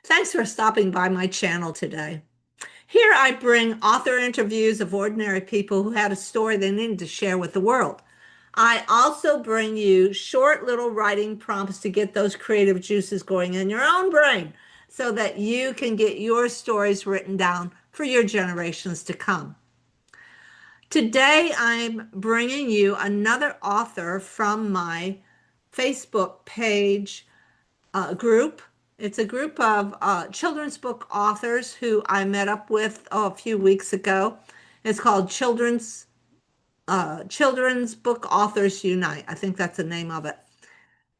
Thanks for stopping by my channel today. Here I bring author interviews of ordinary people who had a story they needed to share with the world. I also bring you short little writing prompts to get those creative juices going in your own brain so that you can get your stories written down for your generations to come. Today, I'm bringing you another author from my Facebook page group. It's a group of children's book authors who I met up with a few weeks ago. It's called Children's Book Authors Unite. I think that's the name of it.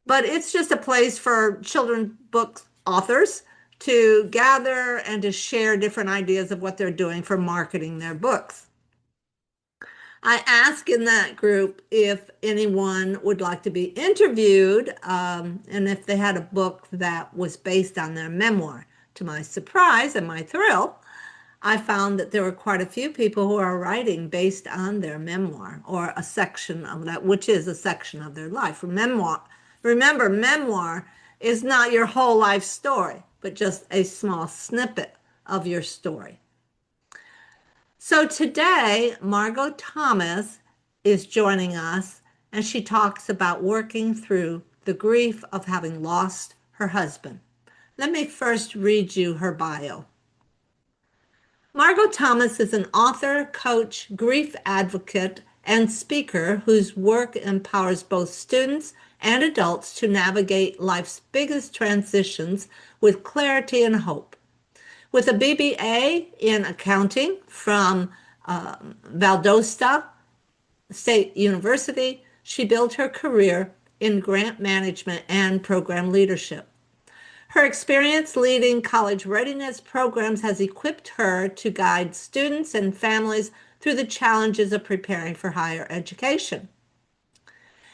But it's just a place for children's book authors to gather and to share different ideas of what they're doing for marketing their books. I asked in that group if anyone would like to be interviewed and if they had a book that was based on their memoir. To my surprise and my thrill, I found that there were quite a few people who are writing based on their memoir or a section of that, which is a section of their life. Remember, memoir is not your whole life story, but just a small snippet of your story. So today, Margo Thomas is joining us, and she talks about working through the grief of having lost her husband. Let me first read you her bio. Margo Thomas is an author, coach, grief advocate, and speaker whose work empowers both students and adults to navigate life's biggest transitions with clarity and hope. With a BBA in accounting from Valdosta State University, she built her career in grant management and program leadership. Her experience leading college readiness programs has equipped her to guide students and families through the challenges of preparing for higher education.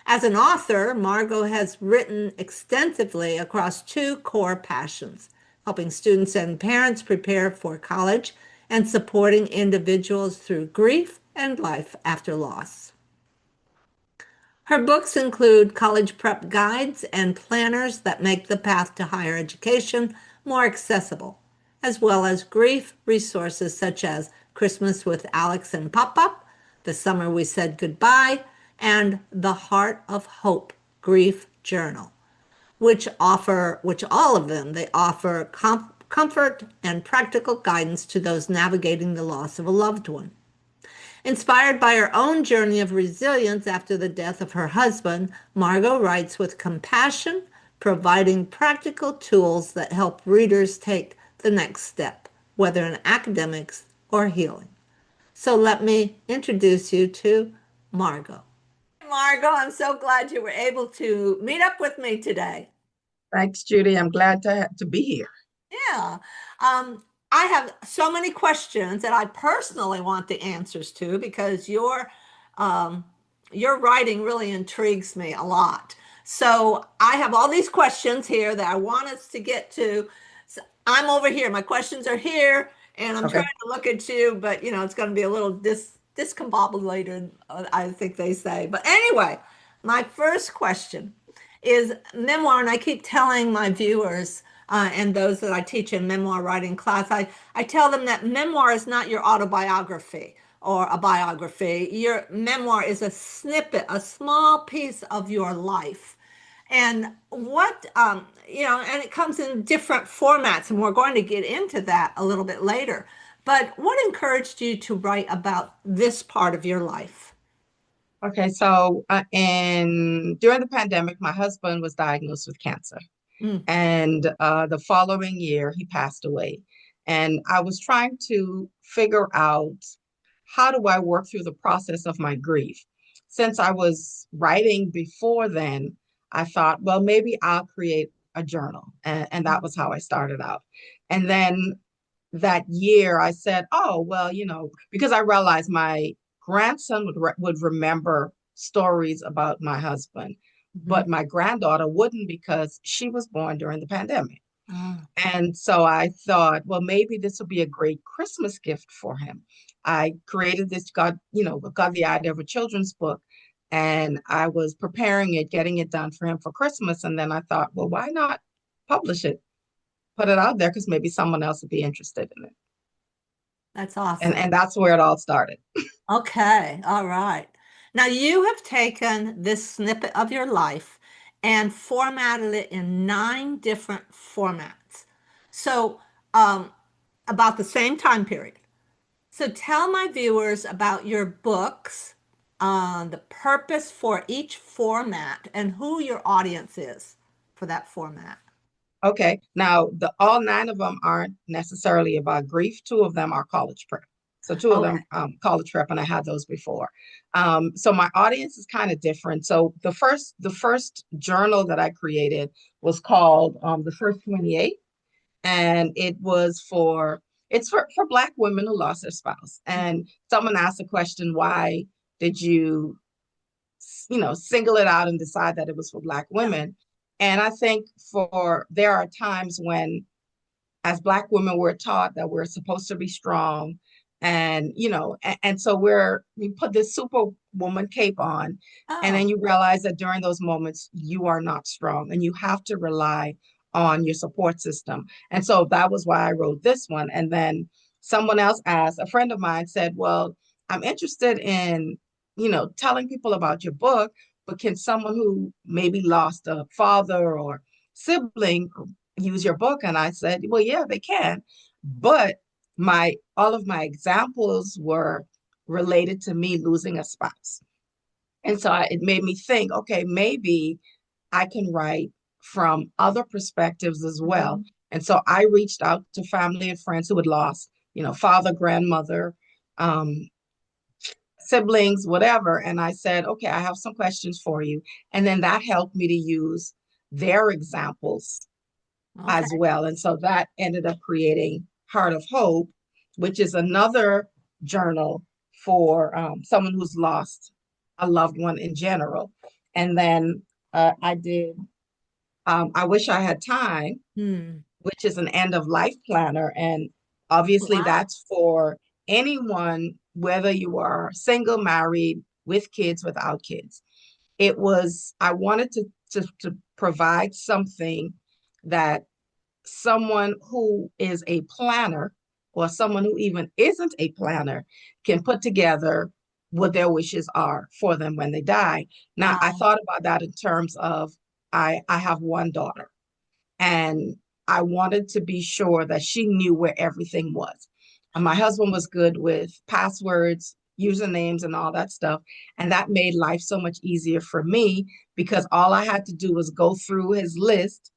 As an author, Margo has written extensively across two core passions: helping students and parents prepare for college and supporting individuals through grief and life after loss. Her books include college prep guides and planners that make the path to higher education more accessible, as well as grief resources such as Christmas with Alex and Pop-Up, The Summer We Said Goodbye, and The Heart of Hope Grief Journal, which all of them, they offer comfort and practical guidance to those navigating the loss of a loved one. Inspired by her own journey of resilience after the death of her husband, Margo writes with compassion, providing practical tools that help readers take the next step, whether in academics or healing. So let me introduce you to Margo. Margo, I'm so glad you were able to meet up with me today. Thanks, Judy. I'm glad to be here. Yeah. I have so many questions that I personally want the answers to because your writing really intrigues me a lot. So I have all these questions here that I want us to get to. So I'm over here. My questions are here, and I'm Okay. trying to look at you, but it's going to be a little discombobulated, I think they say. But anyway, my first question is memoir, and I keep telling my viewers and those that I teach in memoir writing class, I tell them that memoir is not your autobiography or a biography. Your memoir is a snippet, a small piece of your life. And and it comes in different formats, and we're going to get into that a little bit later. But what encouraged you to write about this part of your life? Okay. So, and during the pandemic, my husband was diagnosed with cancer, Mm, and the following year, he passed away. And I was trying to figure out how do I work through the process of my grief. Since I was writing before then, I thought, well, maybe I'll create a journal, and that was how I started out. And then that year I said, oh, well, because I realized my grandson would remember stories about my husband, mhm. but my granddaughter wouldn't because she was born during the pandemic. Ah, And so I thought, well, maybe this would be a great Christmas gift for him. I created got the idea of a children's book, and I was preparing it, getting it done for him for Christmas. And then I thought, well, why not publish it? put it out there because maybe someone else would be interested in it. That's And awesome. and that's where it all started. Okay, all right. Now you have taken this snippet of your life and formatted it in 9 different formats. So, um, about the same time period. So tell my viewers about your books, the purpose for each format, and who your audience is for that format. Okay. Now, the all 9 of them aren't necessarily about grief. 2 of them are college prep. So 2 of Okay. them college prep, and I had those before. So my audience is kind of different. So the first journal that I created was called the First 28, and it's for Black women who lost their spouse. And someone asked the question, why did you single it out and decide that it was for Black Yeah. women? And I think there are times when, as Black women, we're taught that we're supposed to be strong. And so we put this superwoman cape on, and then Oh, you realize that during those moments, you are not strong and you have to rely on your support system. And so that was why I wrote this one. And then someone else asked, a friend of mine said, well, I'm interested in, telling people about your book, but can someone who maybe lost a father or sibling use your book? And I said, well, yeah, they can. But my all of my examples were related to me losing a spouse. And so it made me think, okay, maybe I can write from other perspectives as well. mhm. And so I reached out to family and friends who had lost, father, grandmother, um, siblings, whatever. And I said, okay, I have some questions for you. And then that helped me to use their examples Okay. as well. And so that ended up creating Heart of Hope, which is another journal for someone who's lost a loved one in general. And then I did I Wish I Had Time, Hmm. which is an end of life planner. And obviously, Wow. that's for anyone, whether you are single, married, with kids, without kids. I wanted to provide something that someone who is a planner or someone who even isn't a planner can put together what their wishes are for them when they die. Now, I Wow. thought about that in terms of I have one daughter, and I wanted to be sure that she knew where everything was. And my husband was good with passwords, usernames, and all that stuff. And that made life so much easier for me because all I had to do was go through his list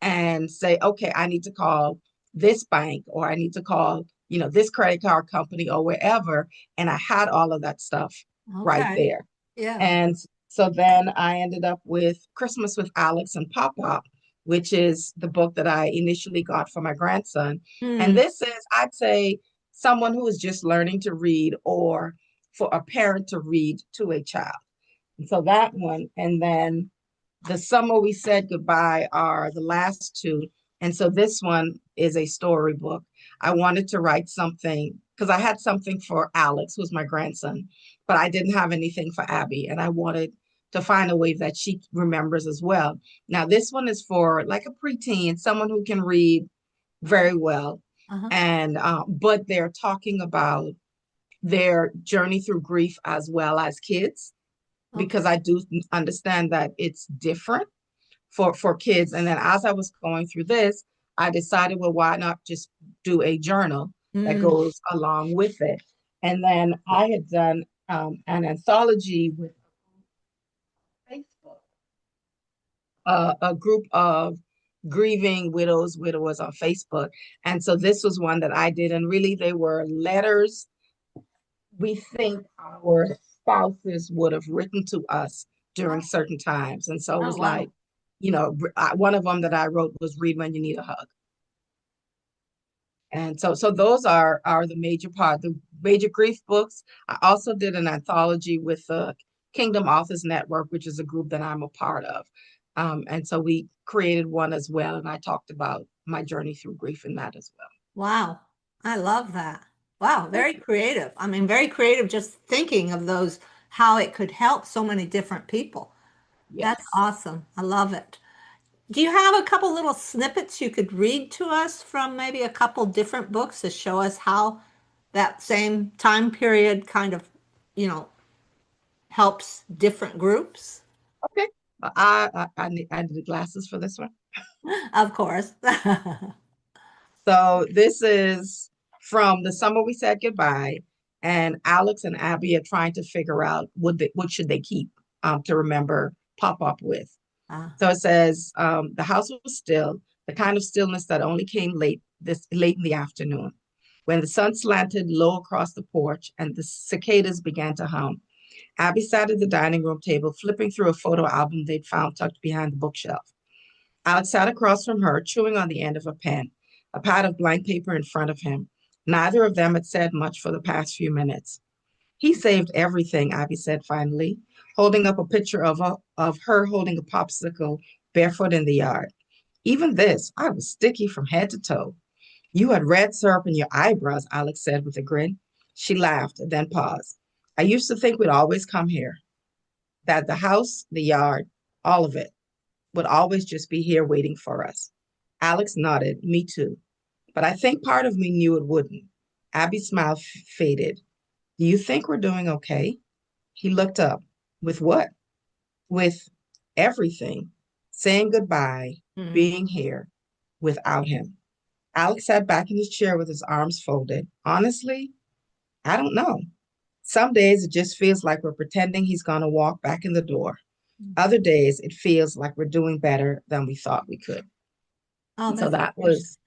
and say, okay, I need to call this bank, or I need to call, this credit card company or wherever. And I had all of that stuff right Okay. there. Yeah. And so then I ended up with Christmas with Alex and Pop Pop, which is the book that I initially got for my grandson. And Hmm. this is, I'd say, someone who is just learning to read, or for a parent to read to a child. And so that one. And then The Summer We Said Goodbye are the last 2. And so this one is a storybook. I wanted to write something because I had something for Alex, who's my grandson, but I didn't have anything for Abby. And I wanted to find a way that she remembers as well. Now, this one is for like a preteen, someone who can read very well. Uh-huh. And, but they're talking about their journey through grief as well as kids, Okay. because I do understand that it's different for kids. And then as I was going through this, I decided, well, why not just do a journal that Mm. goes along with it? And then I had done an anthology with Facebook, a group of grieving widowers on Facebook. And so this was one that I did. And really, they were letters we think our spouses would have written to us during Oh, certain times. And so it oh, was like, wow. one of them that I wrote was Read When You Need a Hug. And so those are the major grief books. I also did an anthology with the Kingdom Authors Network, which is a group that I'm a part of. And so we created one as well. And I talked about my journey through grief in that as well. Wow. I love that. Wow. Thank Very you. creative. I mean, very creative just thinking of those, how it could help so many different people. That's Yes. awesome. I love it. Do you have a couple little snippets you could read to us from maybe a couple different books to show us how that same time period kind of, you know, helps different groups? Okay. I need the glasses for this one. Of course. So this is from The Summer We Said Goodbye, and Alex and Abby are trying to figure out what should they keep to remember Pop Up with. Ah, So it says the house was still, the kind of stillness that only came late in the afternoon, when the sun slanted low across the porch and the cicadas began to hum. Abby sat at the dining room table, flipping through a photo album they'd found tucked behind the bookshelf. Alex sat across from her, chewing on the end of a pen, a pad of blank paper in front of him. Neither of them had said much for the past few minutes. He saved everything, Abby said finally, holding up a picture of her holding a popsicle barefoot in the yard. Even this, I was sticky from head to toe. You had red syrup in your eyebrows, Alex said with a grin. She laughed, then paused. I used to think we'd always come here, that the house, the yard, all of it would always just be here waiting for us. Alex nodded, me too. But I think part of me knew it wouldn't. Abby's smile faded. Do you think we're doing okay? He looked up. With what? With everything. Saying goodbye, hmm. being here without him. Alex sat back in his chair with his arms folded. Honestly, I don't know. Some days it just feels like we're pretending he's going to walk back in the door. Other days it feels like we're doing better than we thought we could. Oh, And so that's that interesting. was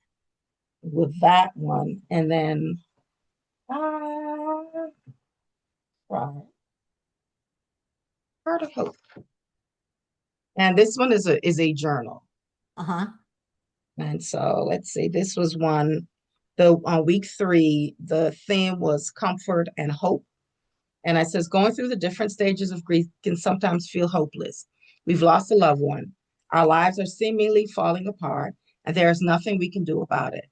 with that one. And then uh, right, Heart of Hope. And this one is a journal. Uh-huh. And so let's see, this was one. The on week 3, the theme was comfort and hope. And it says, going through the different stages of grief can sometimes feel hopeless. We've lost a loved one. Our lives are seemingly falling apart, and there is nothing we can do about it.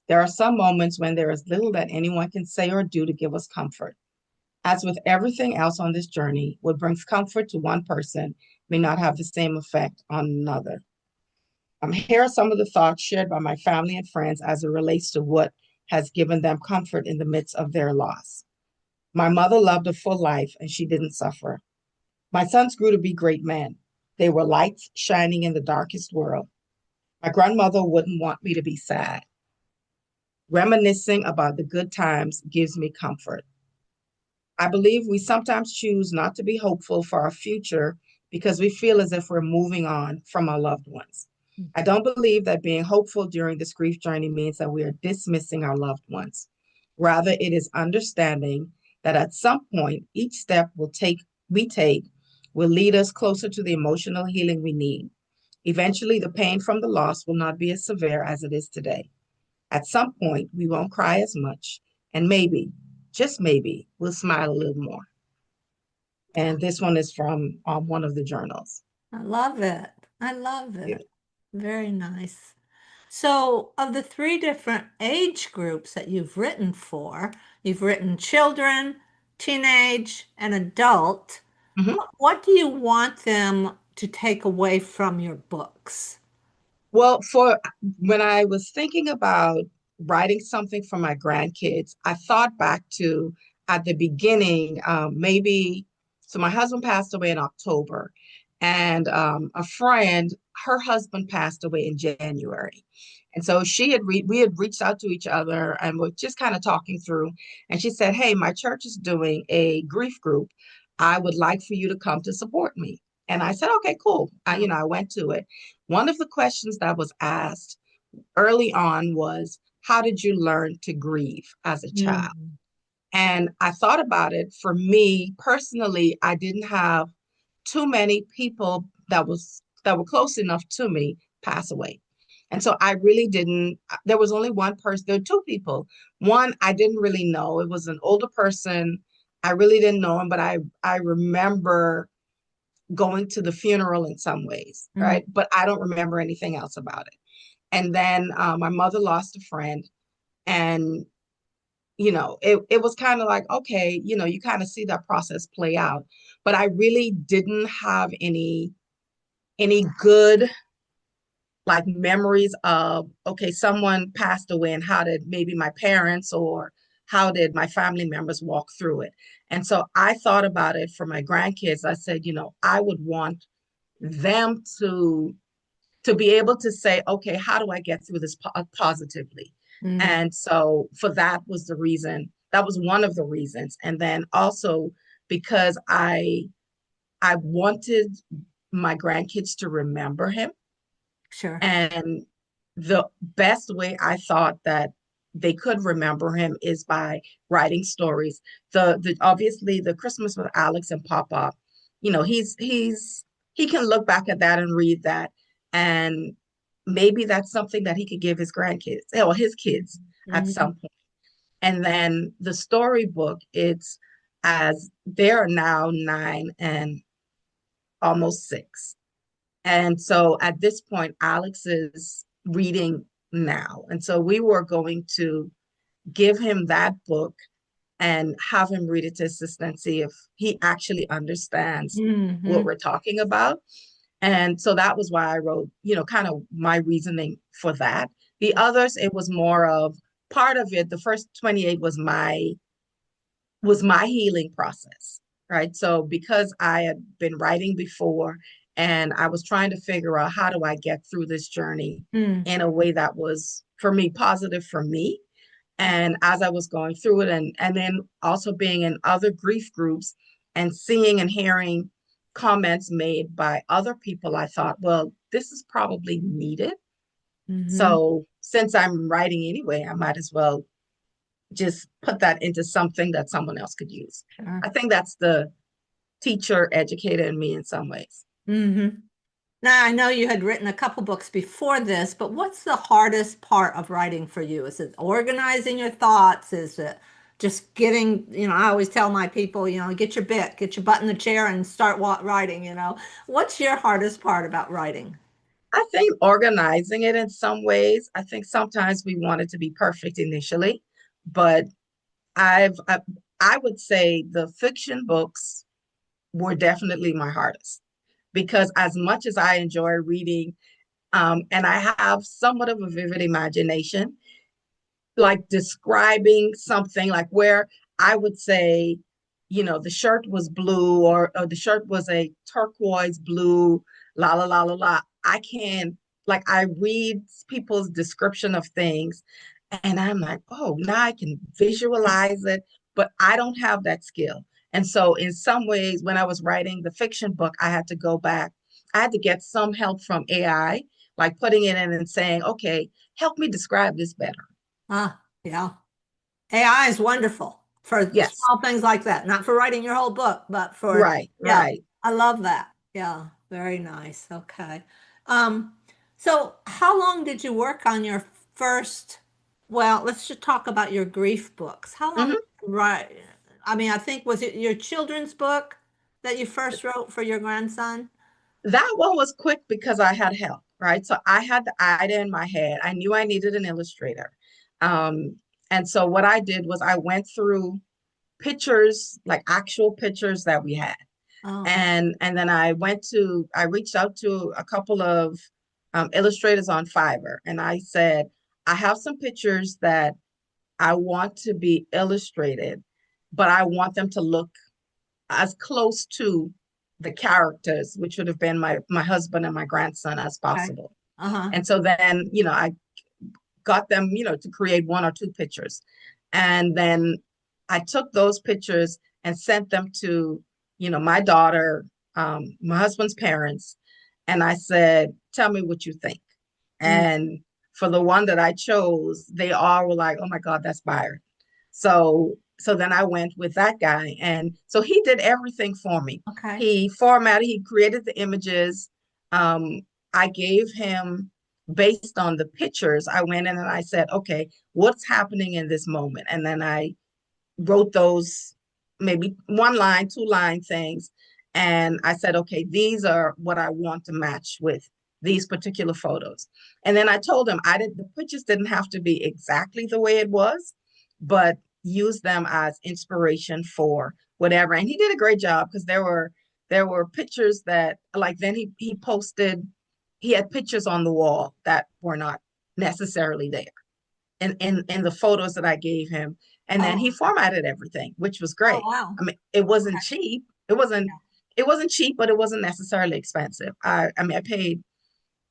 There are some moments when there is little that anyone can say or do to give us comfort. As with everything else on this journey, what brings comfort to one person may not have the same effect on another. Here are some of the thoughts shared by my family and friends as it relates to what has given them comfort in the midst of their loss. My mother loved a full life and she didn't suffer. My sons grew to be great men. They were lights shining in the darkest world. My grandmother wouldn't want me to be sad. Reminiscing about the good times gives me comfort. I believe we sometimes choose not to be hopeful for our future because we feel as if we're moving on from our loved ones. I don't believe that being hopeful during this grief journey means that we are dismissing our loved ones. Rather, it is understanding that at some point, each step we take will lead us closer to the emotional healing we need. Eventually, the pain from the loss will not be as severe as it is today. At some point, we won't cry as much, and maybe, just maybe, we'll smile a little more. And this one is from one of the journals. I love it. I love Yeah. it. Very nice. So, of the three different age groups that you've written children, teenage, and adult. Mhm. What do you want them to take away from your books? Well, for when I was thinking about writing something for my grandkids, I thought back to at the beginning, maybe. So my husband passed away in October, and a friend, her husband passed away in January, and so we had reached out to each other and were just kind of talking through, and she said, "Hey, my church is doing a grief group. I would like for you to come to support me." And I said, "Okay, cool." I went to it. One of the questions that was asked early on was, how did you learn to grieve as a child? Mm, And I thought about it. For me personally, I didn't have too many people that were close enough to me pass away. And so I really didn't, there was only one person, there were two people. One I didn't really know. It was an older person. I really didn't know him, but I remember going to the funeral in some ways, mm, right? But I don't remember anything else about it. And then my mother lost a friend, and it was kind of like, okay, you kind of see that process play out. But I really didn't have any good like memories of, okay, someone passed away and how did maybe my parents or how did my family members walk through it. And so I thought about it for my grandkids. I said, I would want them to be able to say, okay, how do I get through this positively? Mm, And so for that was the reason, that was one of the reasons. And then also because I wanted my grandkids to remember him. sure. And the best way I thought that they could remember him is by writing stories. The obviously the Christmas with Alex and Papa, he can look back at that and read that, and maybe that's something that he could give his grandkids or his kids at some Mhm. point. And then the storybook, it's as they're now 9 and almost 6. And so at this point, Alex is reading now. And so we were going to give him that book and have him read it to his sister and see if he actually understands what Mhm. we're talking about. And so that was why I wrote, kind of my reasoning for that. The others, it was more of part of it. The first 28 was my healing process, right? So because I had been writing before and I was trying to figure out how do I get through this journey Mm. in a way that was for me positive for me. And as I was going through it and then also being in other grief groups and seeing and hearing comments made by other people, I thought, well, this is probably needed. Mhm. So since I'm writing anyway, I might as well just put that into something that someone else could use. Sure. I think that's the teacher educator in me in some ways. Mhm. Now, I know you had written a couple books before this, but what's the hardest part of writing for you? Is it organizing your thoughts? Is it just getting, I always tell my people, get your bit, get your butt in the chair and start writing. What's your hardest part about writing? I think organizing it in some ways, I think sometimes we want it to be perfect initially, but I've, I, I would say the fiction books were definitely my hardest because as much as I enjoy reading, and I have somewhat of a vivid imagination, like describing something like where I would say, the shirt was blue or the shirt was a turquoise blue, la la la la la. I can like I read people's description of things and I'm like, oh, now I can visualize it, but I don't have that skill. And so in some ways, when I was writing the fiction book, I had to go back. I had to get some help from AI, like putting it in and saying, okay, help me describe this better. Yeah. AI is wonderful for Yes. small things like that, not for writing your whole book, but for, Right, yeah, right. I love that. Yeah, very nice. Okay. Um, so how long did you work on your first, well, let's just talk about your grief books. How long, Mhm. right? I mean, I think, was it your children's book that you first wrote for your grandson? That one was quick because I had help, right? So I had the idea in my head. I knew I needed an illustrator. Um, and so what I did was I went through pictures, like actual pictures that we had. Oh, And then I reached out to a couple of illustrators on Fiverr and I said, I have some pictures that I want to be illustrated, but I want them to look as close to the characters, which would have been my husband and my grandson as okay. possible. Uh-huh. And so then, I got them, to create one or two pictures. And then I took those pictures and sent them to, my daughter, my husband's parents. And I said, tell me what you think. Mm, And for the one that I chose, they all were like, oh my God, that's Byron. So then I went with that guy. And so he did everything for me. okay. He formatted, he created the images. Um, I gave him based on the pictures, I went in and I said, okay, what's happening in this moment? And then I wrote those maybe one line, two line things. And I said, okay, these are what I want to match with these particular photos. And then I told him the pictures didn't have to be exactly the way it was, but use them as inspiration for whatever. And he did a great job because there were pictures that like then he posted he had pictures on the wall that were not necessarily there in the photos that I gave him. And then he Oh, formatted everything, which was oh, great. wow. I mean, it wasn't Okay. cheap. It wasn't cheap, but it wasn't necessarily expensive. I mean, I paid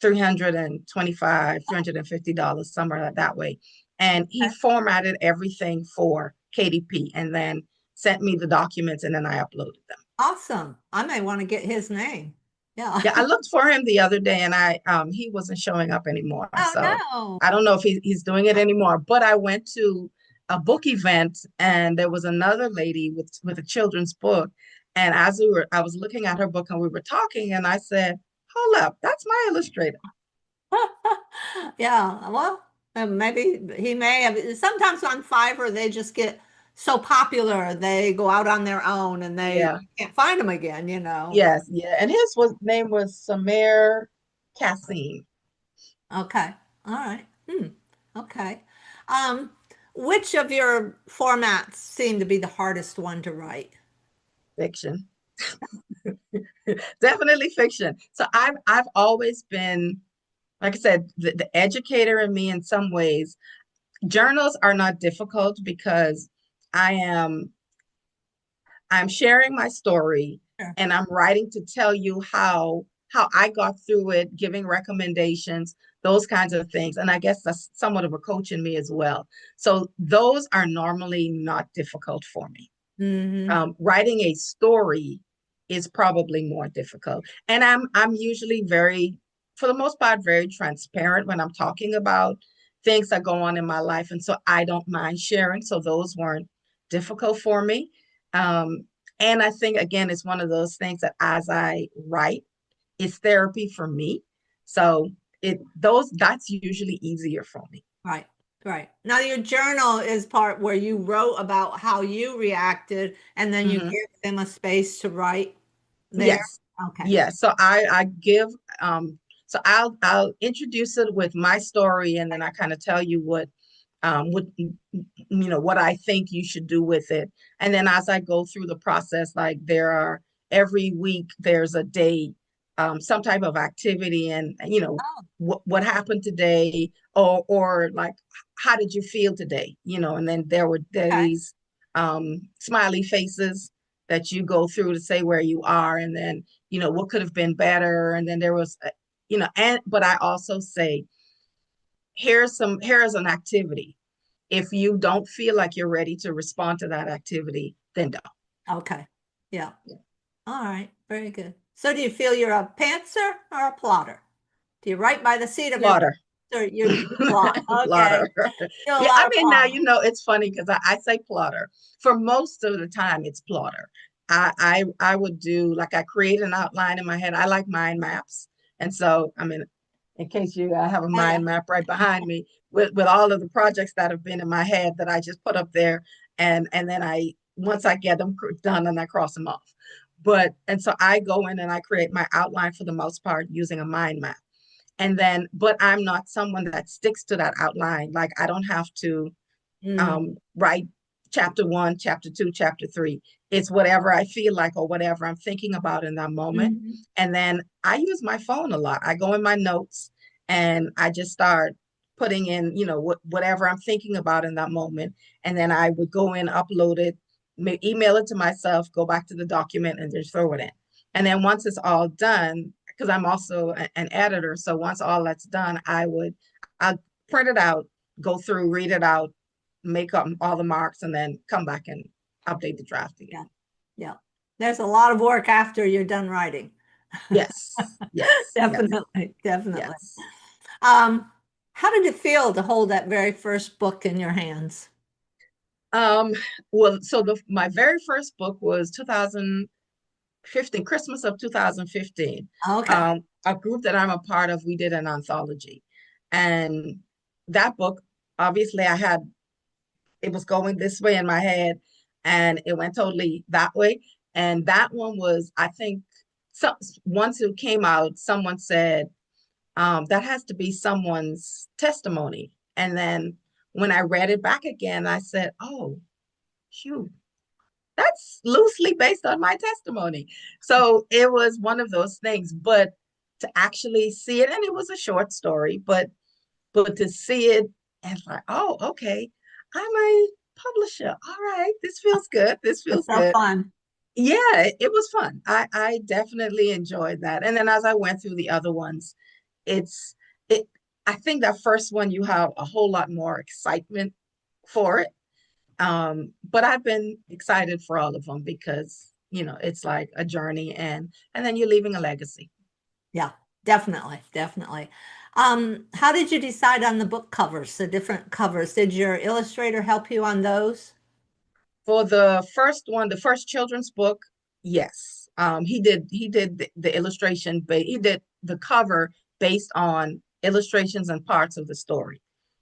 325, $350, somewhere that way. And he Okay. formatted everything for KDP and then sent me the documents and then I uploaded them. Awesome. I may want to get his name. Yeah. Yeah, I looked for him the other day and I he wasn't showing up anymore. Oh, So no. I don't know if he's doing it anymore. But I went to a book event and there was another lady with a children's book. And I was looking at her book and we were talking, and I said, "Hold up, that's my illustrator." Yeah, well, maybe he may have. Sometimes on Fiverr, they just get so popular, they go out on their own and they Yeah, can't find them again, you know. yes, yeah. And his was name was Samir Kassim. Okay. All right. Okay. Um, which of your formats seem to be the hardest one to write? Fiction. Definitely fiction. So I've always been, like I said, the educator in me in some ways. Journals are not difficult because I am I'm sharing my story Sure. and I'm writing to tell you how I got through it, giving recommendations, those kinds of things. And I guess that's somewhat of a coach in me as well. So those are normally not difficult for me. Hmm. Writing a story is probably more difficult. And I'm usually very, for the most part, very transparent when I'm talking about things that go on in my life. And so I don't mind sharing. So those weren't difficult for me. Um, and I think again, it's one of those things that as I write, it's therapy for me. So that's usually easier for me. Right. Right. Now, your journal is part where you wrote about how you reacted and then you Mhm. give them a space to write there. Yes. Okay. Yes. So I give so I'll introduce it with my story and then I kind of tell you what what I think you should do with it. And then as I go through the process, like every week there's a day, some type of activity, and Oh, what happened today, or like how did you feel today? And then there are okay. these smiley faces that you go through to say where you are, and then what could have been better, and then there was and but I also say here's an activity. If you don't feel like you're ready to respond to that activity, then don't. Okay. Yeah. All right. Very good. So do you feel you're a pantser or a plotter? Do you write by the seat of your pants Plotter. or you plot? Okay. Plotter. Do a Yeah, I lot of mean, now plotting. it's funny because I say plotter. For most of the time it's plotter. I would do, like, I create an outline in my head. I like mind maps. And so, I mean, in case I have a Oh, yeah. mind map right behind me with all of the projects that have been in my head that I just put up there, and then I once I get them done and I cross them off. And so I go in and I create my outline for the most part using a mind map. And then, but I'm not someone that sticks to that outline. Like, I don't have to Mm, write chapter one, chapter two, chapter three. It's whatever I feel like or whatever I'm thinking about in that moment. mhm. And then I use my phone a lot. I go in my notes and I just start putting in, whatever I'm thinking about in that moment. And then I would go in, upload it, email it to myself, go back to the document and just throw it in. And then once it's all done, because I'm also an editor, so once all that's done, I'll print it out, go through, read it out, make up all the marks, and then come back and update the draft Yeah. again. Yeah. There's a lot of work after you're done writing. Yes, yes, yes, Definitely. Definitely. yes. Um, how did it feel to hold that very first book in your hands? Um, well, so my very first book was 2015, Christmas of 2015. Okay. A group that I'm a part of, we did an anthology. And that book, obviously, it was going this way in my head, and it went totally that way. And that one was, I think, so once it came out, someone said, that has to be someone's testimony. And then when I read it back again, I said, oh, shoot, that's loosely based on my testimony. So it was one of those things. But to actually see it, and it was a short story, but to see it and like, oh, okay, I'm a publisher. All right, this feels good. This It's feels so good. fun. Yeah, it was fun. I definitely enjoyed that. And then as I went through the other ones, it's it I think that first one you have a whole lot more excitement for it. But I've been excited for all of them because, it's like a journey and then you're leaving a legacy. Yeah, definitely, definitely. How did you decide on the book covers, the different covers? Did your illustrator help you on those? For the first one, the first children's book, yes. He did the illustration, but he did the cover based on illustrations and parts of the story.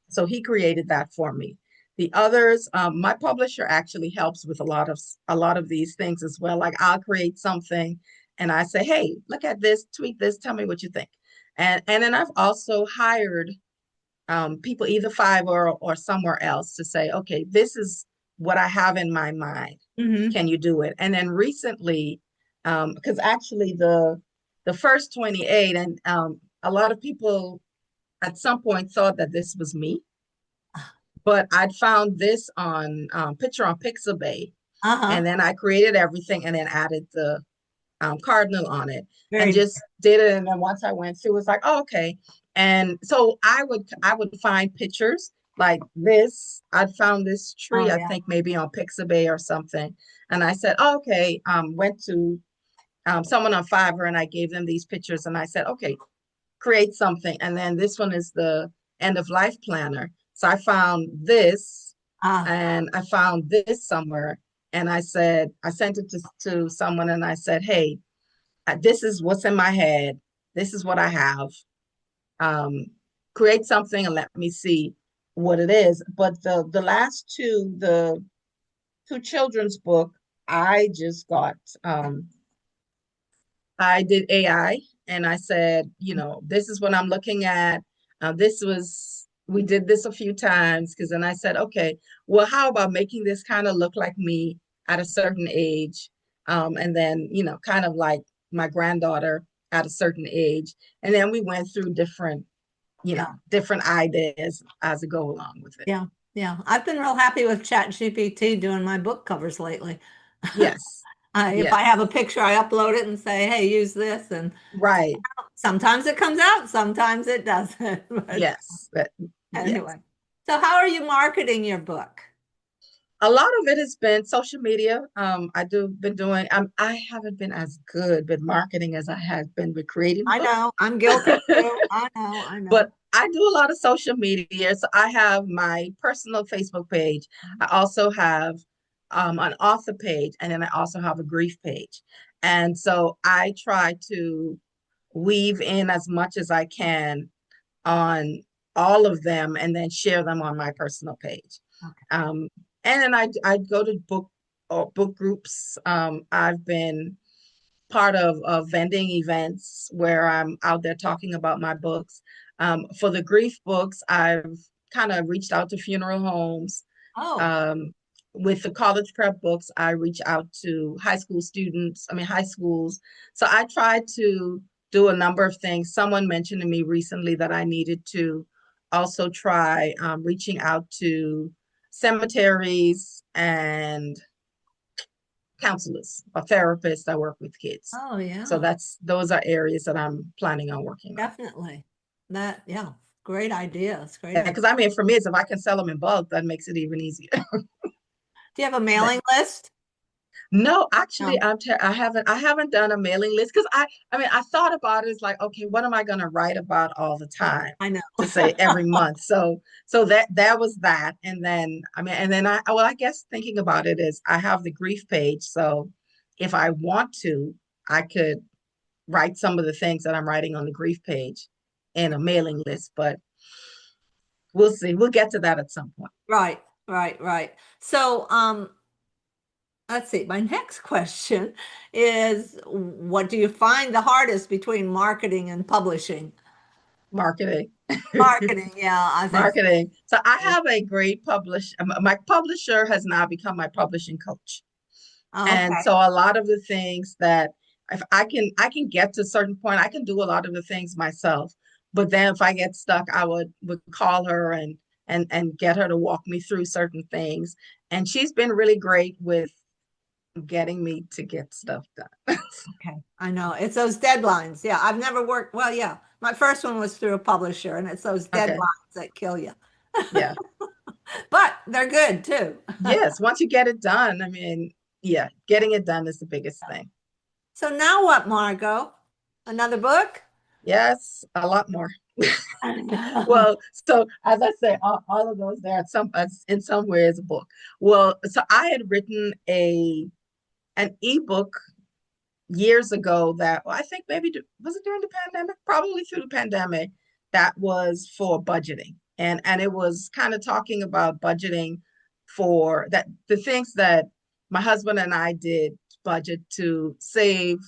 So he created that for me. The others, my publisher actually helps with a lot of these things as well. Like I'll create something and I say, hey, look at this, tweak this, tell me what you think. And then I've also hired people either Fiverr or somewhere else to say, okay, this is what I have in my mind. Hmm. Can you do it? And then recently, because actually the first 28, and a lot of people at some point thought that this was me, but I'd found this on picture on Pixabay, Uh-huh. and then I created everything and then added the cardinal on it and Very, just did it. And then once I went through, it's like, oh, okay. And so I would find pictures like this. I found this oh tree, I yeah. think maybe on Pixabay or something. And I said, oh, okay, went to someone on Fiverr and I gave them these pictures and I said, okay, create something. And then this one is the end of life planner. So I found this Ah, and I found this somewhere. And I said, I sent it to someone and I said, hey, this is what's in my head. This is what I have. Um, Create something and let me see what it is. But the last two, the two children's book, I just got I did AI and I said, this is what I'm looking at. We did this a few times because then I said, okay, well, how about making this kind of look like me at a certain age? And then, kind of like my granddaughter at a certain age. And then we went through yeah, different ideas as we go along with it. yeah, yeah. I've been real happy with ChatGPT doing my book covers lately. Yes. If Yes. I have a picture, I upload it and say, "Hey, use this," and Right. sometimes it comes out, sometimes it doesn't. But Yes. Yes. anyway, so how are you marketing your book? A lot of it has been social media. Been doing. I haven't been as good with marketing as I have been with creating the I book, know I'm guilty too. I know, I know. but I do a lot of social media. So I have my personal Facebook page. I also have an author page, and then I also have a grief page. And so I try to weave in as much as I can on all of them, and then share them on my personal page. Okay. Um, and then I go to book groups. I've been part of vending events where I'm out there talking about my books. For the grief books, I've kind of reached out to funeral homes. Oh, Um, with the college prep books, I reach out to high school students, I mean, high schools. So I try to do a number of things. Someone mentioned to me recently that I needed to also try reaching out to cemeteries and counselors or therapists that work with kids. oh So yeah, those are areas that I'm planning on working on. definitely. Yeah, great idea. It's great idea. Because I mean, for me, it's if I can sell them in bulk, that makes it even easier. Do you have a But mailing list? no, actually, No, I haven't done a mailing list because I mean, I thought about it. It's like, okay, what am I going to write about all the time I know. to say every month? So that was that, and then I mean, and then I guess thinking about it is I have the grief page, so if I want to, I could write some of the things that I'm writing on the grief page in a mailing list, but we'll see. We'll get to that at some point. Right, right, right. So, let's see. My next question is, what do you find the hardest between marketing and publishing? Marketing. Marketing, yeah, I think Marketing. So I so. have a great my publisher has now become my publishing coach. And Okay. so a lot of the things that if I can get to a certain point, I can do a lot of the things myself. But then if I get stuck, I would call her and get her to walk me through certain things. And she's been really great with getting me to get stuff done. Okay. I know. It's those deadlines. Yeah. I've never worked. Well, yeah. My first one was through a publisher, and it's those Okay. deadlines that kill you. Yeah. But they're good too. Yes. Once you get it done, I mean, yeah, getting it done is the biggest thing. So now what, Margot? Another book? Yes, a lot more. Well, so as I say, all of those there in some way is a book. Well, so I had written a an ebook years ago that, well, I think maybe was it during the pandemic? Probably through the pandemic. That was for budgeting, and it was kind of talking about budgeting for that the things that my husband and I did budget to save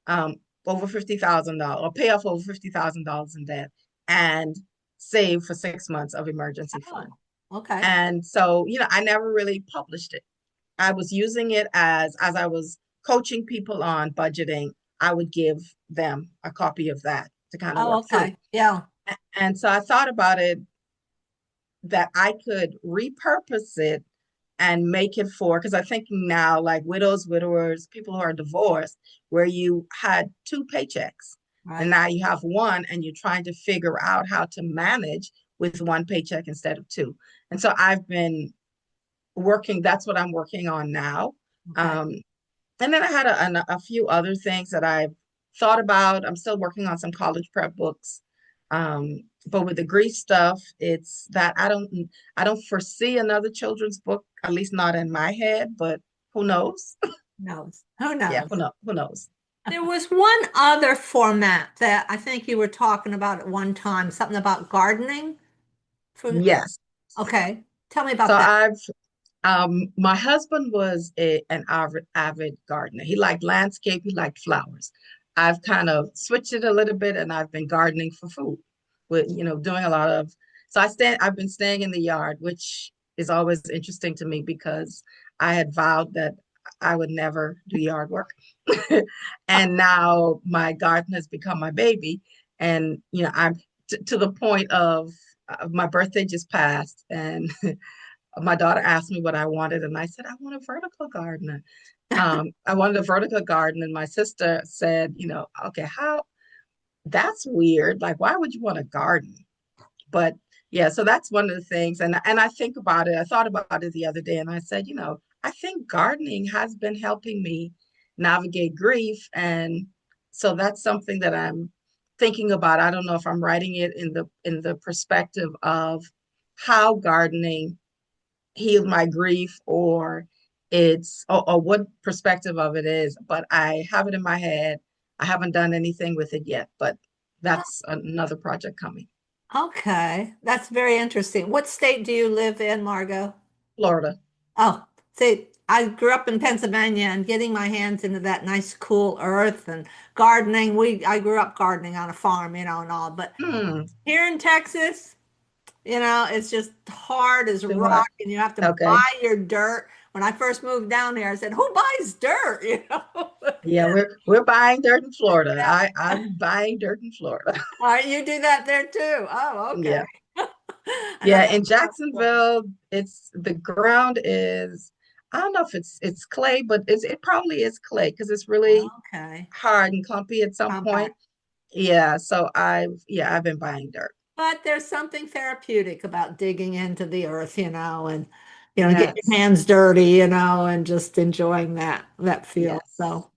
um, over $50,000 or pay off over $50,000 in debt and save for 6 months of emergency Oh, fund. okay. And so, I never really published it. I was using it as I was coaching people on budgeting, I would give them a copy of that to kind of Oh, work through. okay. Yeah. And so I thought about it that I could repurpose it and make it for, because I think now, like widows, widowers, people who are divorced, where you had two paychecks and Right. now you have one and you're trying to figure out how to manage with one paycheck instead of two. And so I've been working, that's what I'm working on now. Okay. Um, and then I had a few other things that I've thought about. I'm still working on some college prep books. But with the grief stuff, it's that I don't foresee another children's book, at least not in my head, but who knows? Who knows? Who Yeah, knows? who knows? There was one other format that I think you were talking about at one time, something about gardening. For Yes. okay. Tell me So about that. my husband was an avid gardener. He liked landscape, he liked flowers. I've kind of switched it a little bit and I've been gardening for food with, doing a lot of, so I've been staying in the yard, which is always interesting to me because I had vowed that I would never do yard work. And now my garden has become my baby. And, I'm to the point of my birthday just passed and my daughter asked me what I wanted, and I said, I want a vertical garden. I wanted a vertical garden, and my sister said, okay, how that's weird. Like, why would you want a garden? But yeah, so that's one of the things. And I think about it. I thought about it the other day, and I said, I think gardening has been helping me navigate grief, and so that's something that I'm thinking about. I don't know if I'm writing it in the perspective of how gardening healed my grief or what perspective of it is, but I have it in my head. I haven't done anything with it yet, but that's another project coming. Okay. That's very interesting. What state do you live in, Margot? Florida. Oh, see, I grew up in Pennsylvania and getting my hands into that nice cool earth and gardening. I grew up gardening on a farm, and all, but Hmm. here in Texas, it's just hard as Too rock hot. and you have to Okay. buy your dirt. When I first moved down here, I said, "Who buys dirt?" Yeah, we're buying dirt in Florida. Yeah. I'm buying dirt in Florida. All right, you do that there too. Oh, okay. Yeah. I know Yeah, that's in Jacksonville, it's the ground is, I don't know if it's clay, but it probably is clay because it's really okay. hard and clumpy at some point. Compact. Yeah, so I've been buying dirt. But there's something therapeutic about digging into the earth, and getting your Yes. hands dirty, and just enjoying that feel. Yes. So,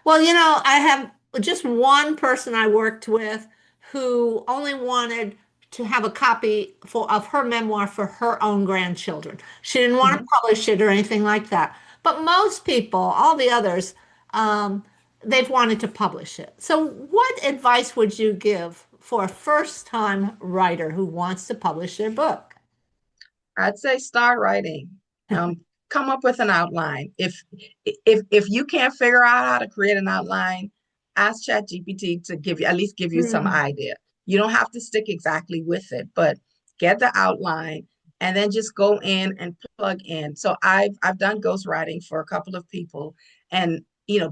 well, I have just one person I worked with who only wanted to have a copy of her memoir for her own grandchildren. She didn't want to Mhm. publish it or anything like that. But most people, all the others, um, they've wanted to publish it. So, what advice would you give for a first-time writer who wants to publish their book? I'd say start writing. Come up with an outline. If you can't figure out how to create an outline, ask ChatGPT to at least give you some Hmm. idea. You don't have to stick exactly with it, but get the outline and then just go in and plug in. So I've done ghostwriting for a couple of people, and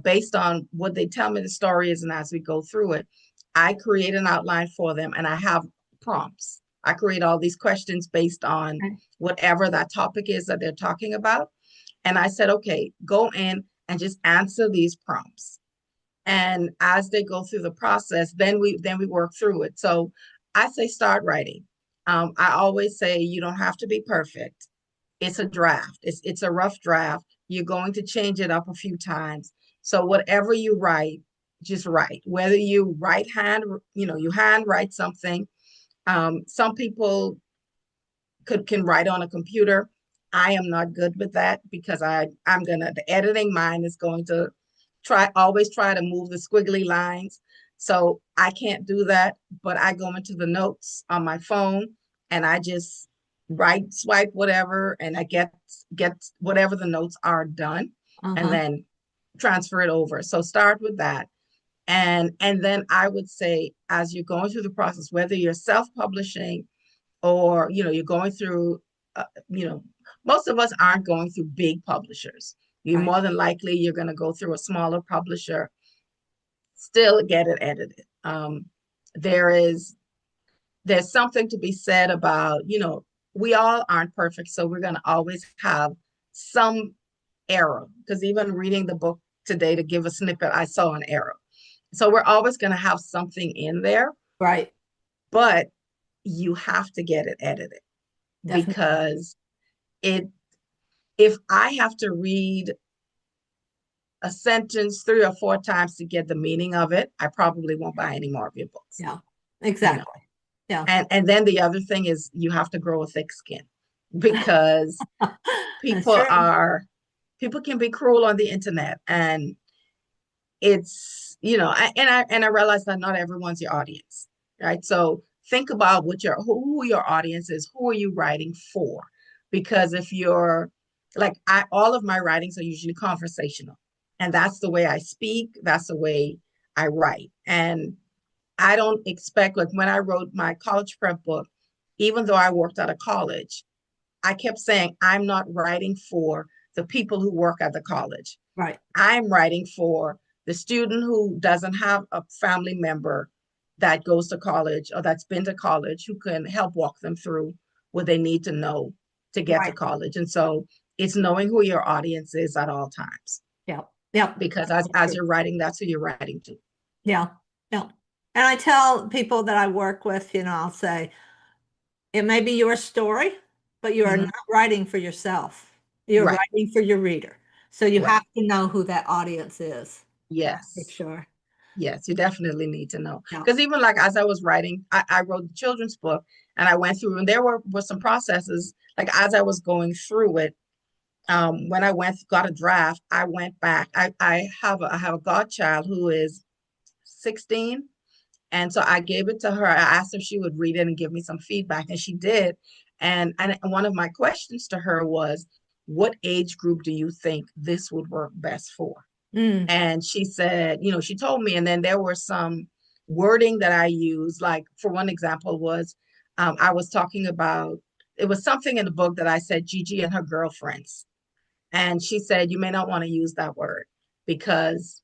based on what they tell me the story is, and as we go through it, I create an outline for them, and I have prompts. I create all these questions based on Okay. whatever that topic is that they're talking about. And I said, okay, go in and just answer these prompts. And as they go through the process, then we work through it. So I say start writing. I always say you don't have to be perfect. It's a draft. It's a rough draft. You're going to change it up a few times. So whatever you write, just write. Whether you write hand, you hand write something. Some people can write on a computer. I am not good with that because the editing mind is going to always try to move the squiggly lines. So I can't do that, but I go into the notes on my phone and I just swipe whatever, and I get whatever the notes are done, and Uh-huh. then transfer it over. So start with that. And then I would say, as you're going through the process, whether you're self-publishing or you're going through, uh, you know most of us aren't going through big publishers. You Right. more than likely you're going to go through a smaller publisher, still get it edited. There is there's something to be said about, we all aren't perfect, so we're going to always have some error, because even reading the book today to give a snippet, I saw an error. So we're always going to have something in there, Right. but you have to get it edited, Definitely. because it if I have to read a sentence 3 or 4 times to get the meaning of it, I probably won't buy any more of your books. Yeah. You know. Exactly. Yeah. And then the other thing is you have to grow a thick skin, because That's people true. are people can be cruel on the internet, and and I realize that not everyone's your audience, right? So think about who your audience is. Who are you writing for? Because if you're like all of my writings are usually conversational, and that's the way I speak. That's the way I write, and I don't expect, like when I wrote my college prep book, even though I worked at a college, I kept saying I'm not writing for the people who work at the college. Right. I'm writing for the student who doesn't have a family member that goes to college or that's been to college, who can help walk them through what they need to know to get to Right. college. And so it's knowing who your audience is at all times, Yeah. Yeah. because That's so as true. you're writing, that's who you're writing to. Yeah. Yeah. And I tell people that I work with, I'll say, it may be your story, but you are not Mhm. writing for yourself. You're Right. writing for your reader. So you Right. have to know who that audience is. Yeah, for Yes. sure. Yes, you definitely need to know. Yeah. Because even like as I was writing, I wrote the children's book, and I went through, and there were some processes, like as I was going through it, when I got a draft, I went back. I have a godchild who is 16. And so I gave it to her. I asked if she would read it and give me some feedback, and she did. And one of my questions to her was, what age group do you think this would work best for? Mm. And she said, she told me, and then there were some wording that I used. Like, for one example was, I was talking about, it was something in the book that I said Gigi and her girlfriends. And she said, you may not want to use that word because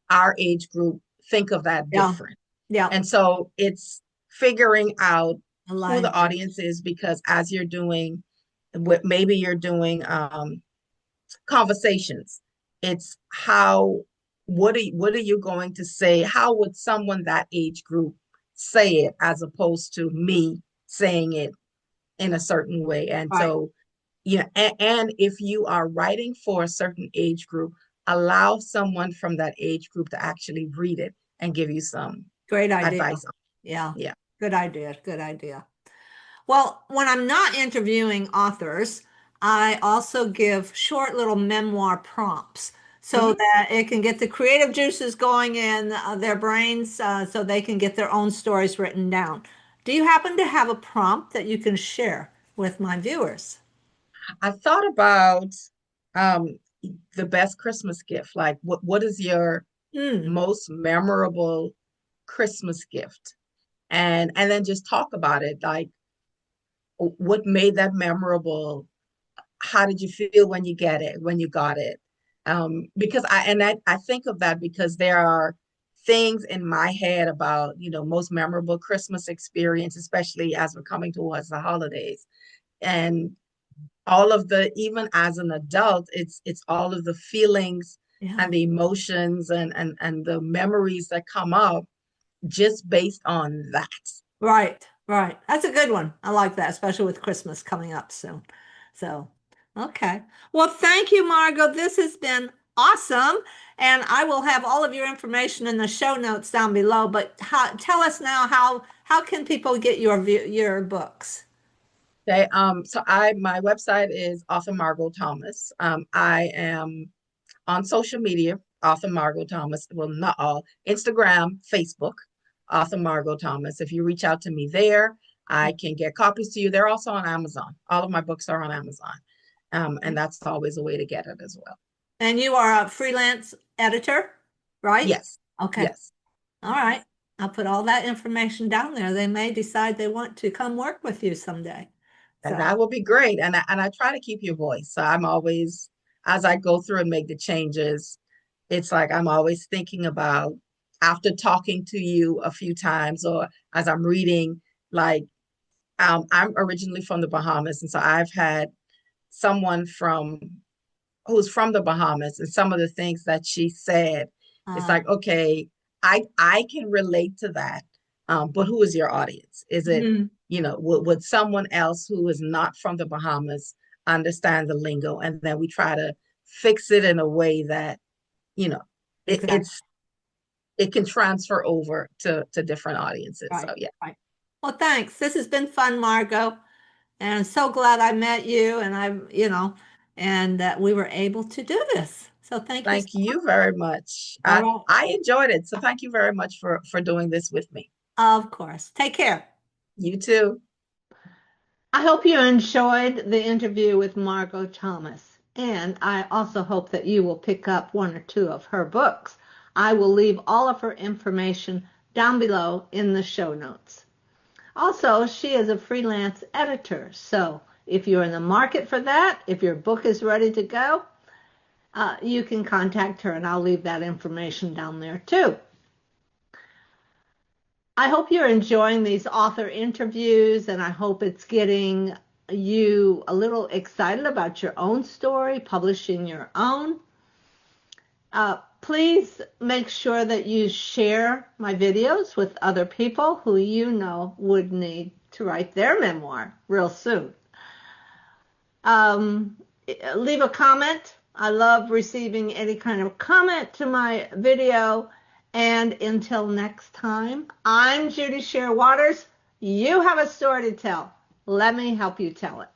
our age group think of that Yeah. different. Yeah. And so it's figuring out who the Alignment. audience is, because as you're doing, maybe you're doing conversations. It's what are you going to say? How would someone that age group say it, as opposed to me saying it in a certain way? And Right. so, and if you are writing for a certain age group, allow someone from that age group to actually read it and give you some Great idea. advice. Yeah. Yeah. Good idea. Good idea. Well, when I'm not interviewing authors, I also give short little memoir prompts so Mhm. that it can get the creative juices going in their brains so they can get their own stories written down. Do you happen to have a prompt that you can share with my viewers? I thought about um, the best Christmas gift. Like, what is your Hmm. most memorable Christmas gift? And then just talk about it. Like, what made that memorable? How did you feel when you got it? Because I think of that because there are things in my head about, most memorable Christmas experience, especially as we're coming towards the holidays. And all of the, even as an adult, it's all of the feelings Yeah. and the emotions and the memories that come up just based on that. Right, right. That's a good one. I like that, especially with Christmas coming up soon. So, okay. Well, thank you, Margo. This has been awesome. And I will have all of your information in the show notes down below. But tell us now how can people get your books? Okay, so my website is author Margo Thomas. I am on social media, author Margo Thomas. Well, not all, Instagram, Facebook, author Margo Thomas. If you reach out to me there, I can get copies to you. They're also on Amazon. All of my books are on Amazon. And that's always a way to get it as well. And you are a freelance editor, right? Yes, Okay. yes. All right. I'll put all that information down there. They may decide they want to come work with you someday. And So, that will be great. And I try to keep your voice. So I'm always, as I go through and make the changes, it's like I'm always thinking about after talking to you a few times or as I'm reading, like I'm originally from the Bahamas. And so I've had someone who's from the Bahamas and some of the things that she said, it's uh, like, okay, I can relate to that. But who is your audience? Is it, mhm, would someone else who is not from the Bahamas understand the lingo? And then we try to fix it in a way that, you know, it, exactly. it's it can transfer over to different audiences. Right. So yeah, Right. Well, thanks. This has been fun, Margo. And I'm so glad I met you and and that we were able to do this. So thank you so thank much. you very much. All I right. I enjoyed it. So thank you very much for doing this with me. Of course. Take care. You too. I hope you enjoyed the interview with Margo Thomas, and I also hope that you will pick up one or two of her books. I will leave all of her information down below in the show notes. Also, she is a freelance editor, so if you're in the market for that, if your book is ready to go, you can contact her, and I'll leave that information down there too. I hope you're enjoying these author interviews, and I hope it's getting you a little excited about your own story, publishing your own. Please make sure that you share my videos with other people who you know would need to write their memoir real soon. Um, Leave a comment. I love receiving any kind of comment to my video. And until next time, I'm Judy Share Waters. You have a story to tell. Let me help you tell it.